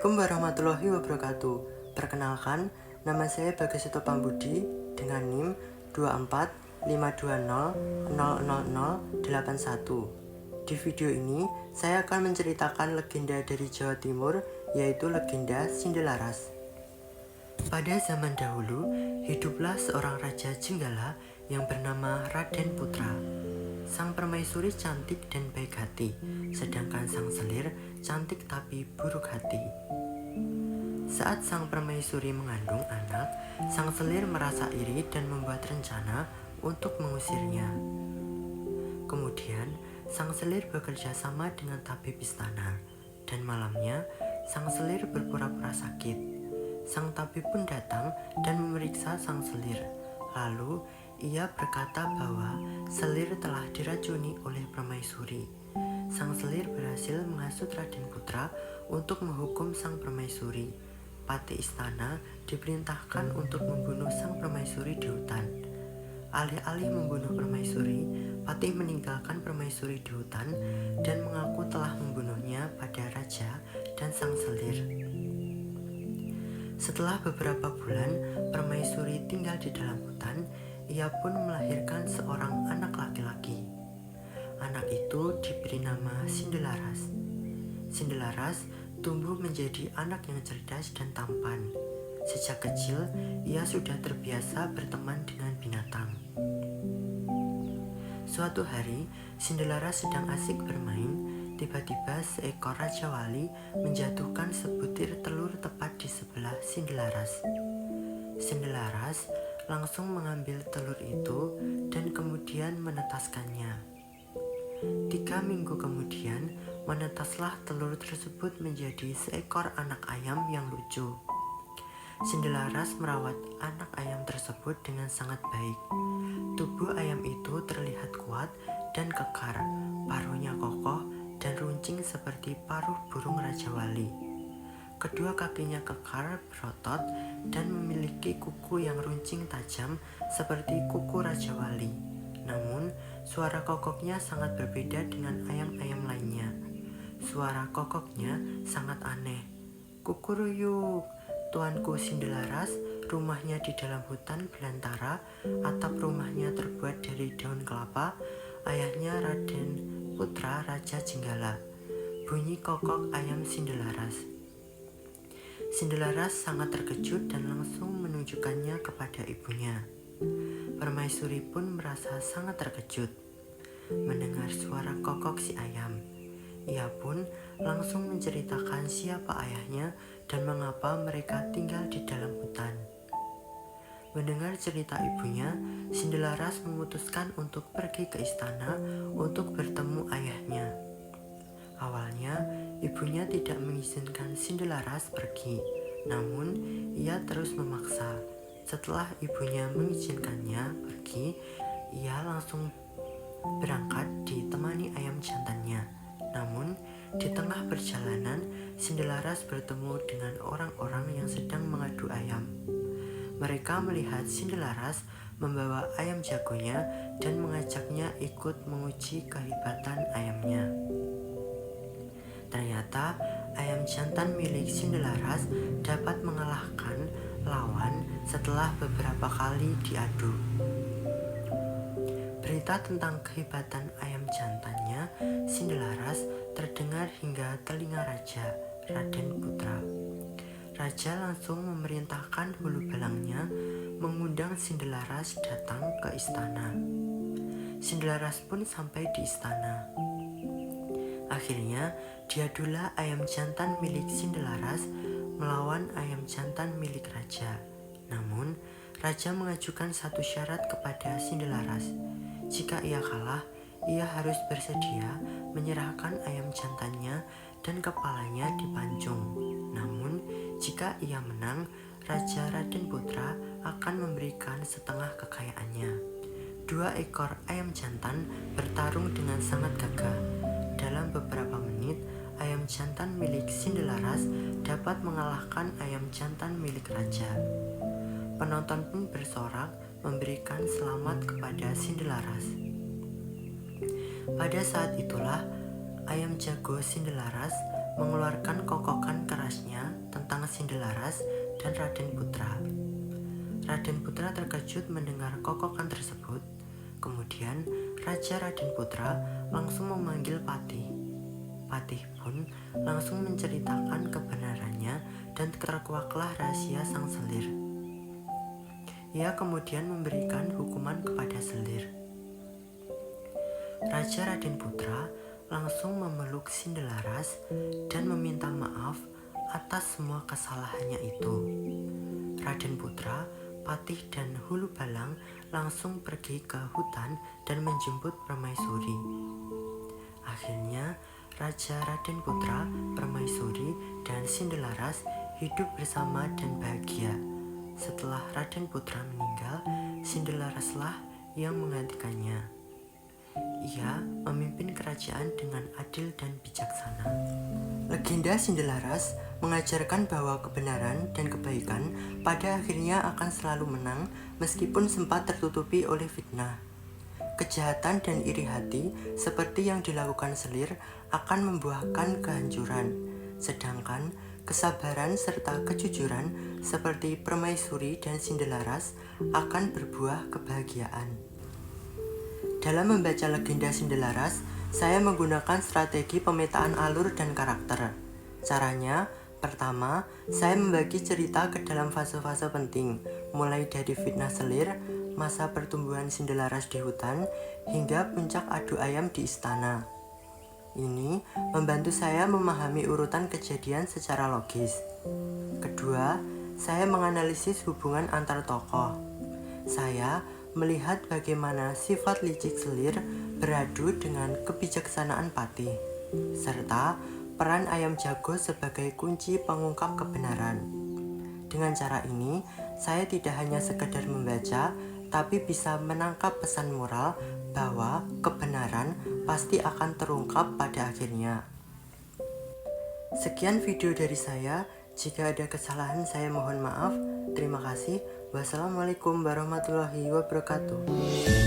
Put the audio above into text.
Assalamualaikum warahmatullahi wabarakatuh. Perkenalkan, nama saya Bagasito Pambudi dengan NIM 24520000081. Di video ini, saya akan menceritakan legenda dari Jawa Timur, yaitu legenda Sindelaras. Pada zaman dahulu, hiduplah seorang raja Jenggala yang bernama Raden Putra. Sang permaisuri cantik dan baik hati, sedangkan sang selir cantik tapi buruk hati. Saat sang permaisuri mengandung anak, sang selir merasa iri dan membuat rencana untuk mengusirnya. Kemudian, sang selir bekerja sama dengan tabib istana, dan malamnya sang selir berpura-pura sakit. Sang tabib pun datang dan memeriksa sang selir. Lalu, ia berkata bahwa selir telah diracuni oleh permaisuri. Sang selir berhasil menghasut Raden Putra untuk menghukum sang permaisuri. Patih istana diperintahkan untuk membunuh sang permaisuri di hutan. Alih-alih membunuh permaisuri, Patih meninggalkan permaisuri di hutan dan mengaku telah membunuhnya pada raja dan sang selir. Setelah beberapa bulan, permaisuri tinggal di dalam hutan. Ia pun melahirkan seorang anak laki-laki. Anak itu diberi nama Sindelaras. Sindelaras tumbuh menjadi anak yang cerdas dan tampan. Sejak kecil, ia sudah terbiasa berteman dengan binatang. Suatu hari, Sindelaras sedang asik bermain. Tiba-tiba seekor raja wali menjatuhkan sebutir telur tepat di sebelah Sindelaras. Sindelaras langsung mengambil telur itu dan kemudian menetaskannya. 3 minggu kemudian, menetaslah telur tersebut menjadi seekor anak ayam yang lucu. Sindelaras merawat anak ayam tersebut dengan sangat baik. Tubuh ayam itu terlihat kuat dan kekar, paruhnya kokoh dan runcing seperti paruh burung Raja Wali. Kedua kakinya kekar, berotot, dan memiliki kuku yang runcing tajam seperti kuku Raja Wali. Namun, suara kokoknya sangat berbeda dengan ayam-ayam lainnya. Suara kokoknya sangat aneh. Kukuruyuk, tuanku Sindelaras, rumahnya di dalam hutan belantara, atap rumahnya terbuat dari daun kelapa, ayahnya Raden Putra Raja Jenggala. Bunyi kokok ayam Sindelaras. Sindelaras sangat terkejut dan langsung menunjukkannya kepada ibunya. Permaisuri pun merasa sangat terkejut mendengar suara kokok si ayam. Ia pun langsung menceritakan siapa ayahnya dan mengapa mereka tinggal di dalam hutan. Mendengar cerita ibunya, Sindelaras memutuskan untuk pergi ke istana untuk bertemu ayahnya. Awalnya, ibunya tidak mengizinkan Sindelaras pergi, namun ia terus memaksa. Setelah ibunya mengizinkannya pergi, ia langsung berangkat ditemani ayam jantannya. Namun, di tengah perjalanan, Sindelaras bertemu dengan orang-orang yang sedang mengadu ayam. Mereka melihat Sindelaras membawa ayam jagonya dan mengajaknya ikut menguji kehebatan ayamnya. Ternyata ayam jantan milik Sindelaras dapat mengalahkan lawan setelah beberapa kali diadu. Berita tentang kehebatan ayam jantannya Sindelaras terdengar hingga telinga raja, Raden Putra. Raja langsung memerintahkan hulu balangnya mengundang Sindelaras datang ke istana. Sindelaras pun sampai di istana. Akhirnya, diadulah ayam jantan milik Sindelaras melawan ayam jantan milik raja. Namun, raja mengajukan satu syarat kepada Sindelaras. Jika ia kalah, ia harus bersedia menyerahkan ayam jantannya dan kepalanya dipancung. Namun, jika ia menang, Raja Raden Putra akan memberikan setengah kekayaannya. 2 ekor ayam jantan bertarung dengan sangat gagah. Dalam beberapa menit, ayam jantan milik Sindelaras dapat mengalahkan ayam jantan milik raja. Penonton pun bersorak memberikan selamat kepada Sindelaras. Pada saat itulah, ayam jago Sindelaras mengeluarkan kokokan kerasnya tentang Sindelaras dan Raden Putra. Raden Putra terkejut mendengar kokokan tersebut. Kemudian Raja Raden Putra langsung memanggil Patih. Patih pun langsung menceritakan kebenarannya dan terkuaklah rahasia sang selir. Ia kemudian memberikan hukuman kepada selir. Raja Raden Putra langsung memeluk Sindelaras dan meminta maaf atas semua kesalahannya itu. Raden Putra, Patih dan Hulu Balang langsung pergi ke hutan dan menjemput Permaisuri. Akhirnya Raja Raden Putra, Permaisuri, dan Sindelaras hidup bersama dan bahagia. Setelah Raden Putra meninggal, Sindelaraslah yang menggantikannya. Ia memimpin kerajaan dengan adil dan bijaksana. Legenda Sindelaras mengajarkan bahwa kebenaran dan kebaikan pada akhirnya akan selalu menang meskipun sempat tertutupi oleh fitnah. Kejahatan dan iri hati seperti yang dilakukan selir akan membuahkan kehancuran, sedangkan kesabaran serta kejujuran seperti Permaisuri dan Sindelaras akan berbuah kebahagiaan. Dalam membaca legenda Sindelaras, saya menggunakan strategi pemetaan alur dan karakter. Caranya, pertama, saya membagi cerita ke dalam fase-fase penting, mulai dari fitnah selir, masa pertumbuhan Sindelaras di hutan, hingga puncak adu ayam di istana. Ini membantu saya memahami urutan kejadian secara logis. Kedua, saya menganalisis hubungan antar tokoh. Saya melihat bagaimana sifat licik selir beradu dengan kebijaksanaan Patih, serta peran ayam jago sebagai kunci pengungkap kebenaran. Dengan cara ini, saya tidak hanya sekedar membaca, tapi bisa menangkap pesan moral bahwa kebenaran pasti akan terungkap pada akhirnya. Sekian video dari saya. Jika ada kesalahan, saya mohon maaf. Terima kasih. Wassalamualaikum warahmatullahi wabarakatuh.